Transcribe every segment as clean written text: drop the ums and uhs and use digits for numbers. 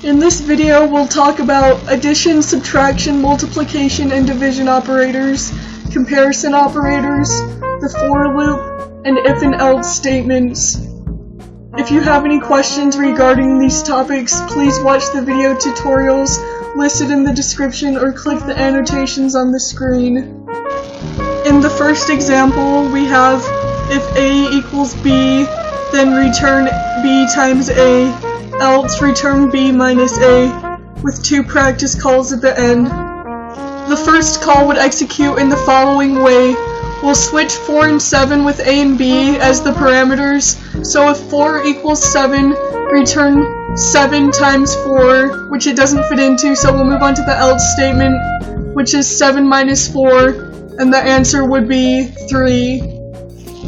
In this video, we'll talk about addition, subtraction, multiplication, and division operators, comparison operators, the for loop, and if and else statements. If you have any questions regarding these topics, please watch the video tutorials listed in the description or click the annotations on the screen. In the first example, we have if A equals B, then return B times A, else return B minus A, with two practice calls at the end. The first call would execute in the following way. We'll switch 4 and 7 with A and B as the parameters, so if 4 equals 7, return 7 times 4, which it doesn't fit into, so we'll move on to the else statement, which is 7 minus 4, and the answer would be 3.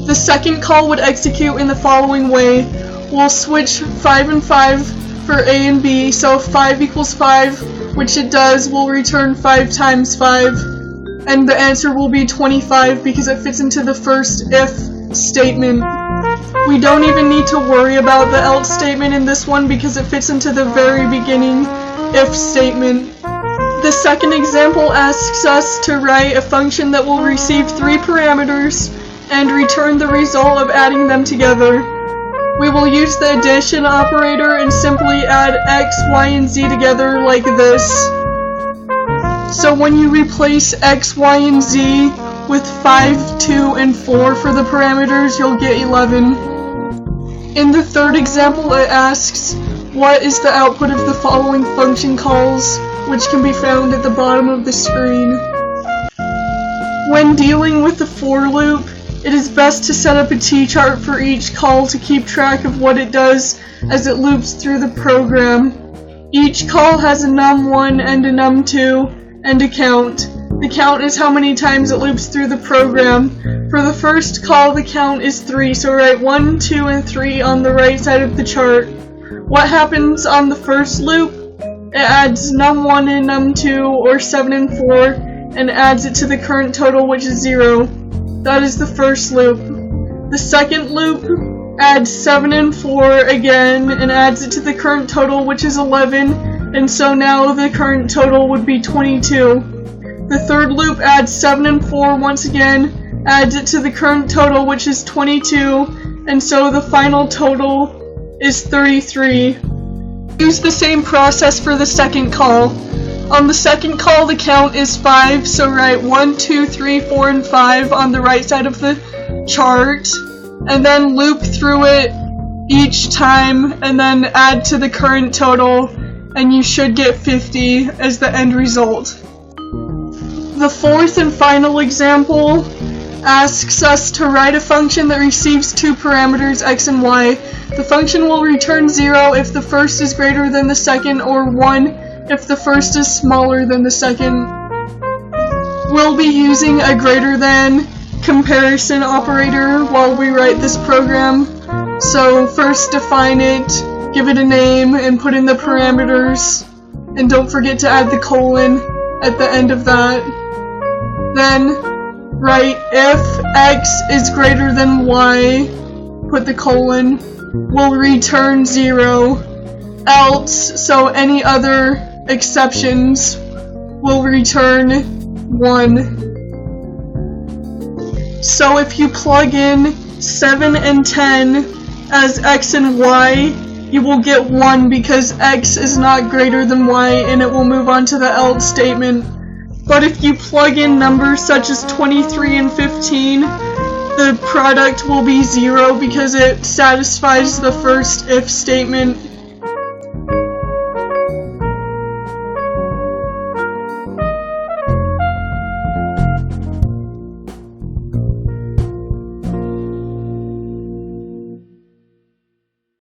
The second call would execute in the following way. We'll switch 5 and 5 for A and B, so if 5 equals 5, which it does, we'll return 5 times 5, and the answer will be 25 because it fits into the first if statement. We don't even need to worry about the else statement in this one because it fits into the very beginning if statement. The second example asks us to write a function that will receive 3 parameters and return the result of adding them together. We will use the addition operator and simply add x, y, and z together like this. So when you replace x, y, and z with 5, 2, and 4 for the parameters, you'll get 11. In the third example, it asks, what is the output of the following function calls, which can be found at the bottom of the screen. When dealing with the for loop, it is best to set up a t-chart for each call to keep track of what it does as it loops through the program. Each call has a num1 and a num2 and a count. The count is how many times it loops through the program. For the first call, the count is 3, so write 1, 2, and 3 on the right side of the chart. What happens on the first loop? It adds num1 and num2, or 7 and 4, and adds it to the current total, which is 0. That is the first loop. The second loop adds 7 and 4 again, and adds it to the current total, which is 11, and so now the current total would be 22. The third loop adds 7 and 4 once again, adds it to the current total, which is 22, and so the final total is 33. Use the same process for the second call. On the second call, the count is 5, so write 1, 2, 3, 4, and 5 on the right side of the chart, and then loop through it each time, and then add to the current total, and you should get 50 as the end result. The fourth and final example asks us to write a function that receives 2 parameters, x and y. The function will return 0 if the first is greater than the second, or 1 if the first is smaller than the second. We'll be using a greater than comparison operator while we write this program. So first define it, give it a name, and put in the parameters. And don't forget to add the colon at the end of that. Then write if x is greater than y, put the colon, will return 0. Else, so any other exceptions, will return 1. So if you plug in 7 and 10 as x and y, you will get 1 because x is not greater than y, and it will move on to the else statement. But if you plug in numbers such as 23 and 15, the product will be 0 because it satisfies the first if statement.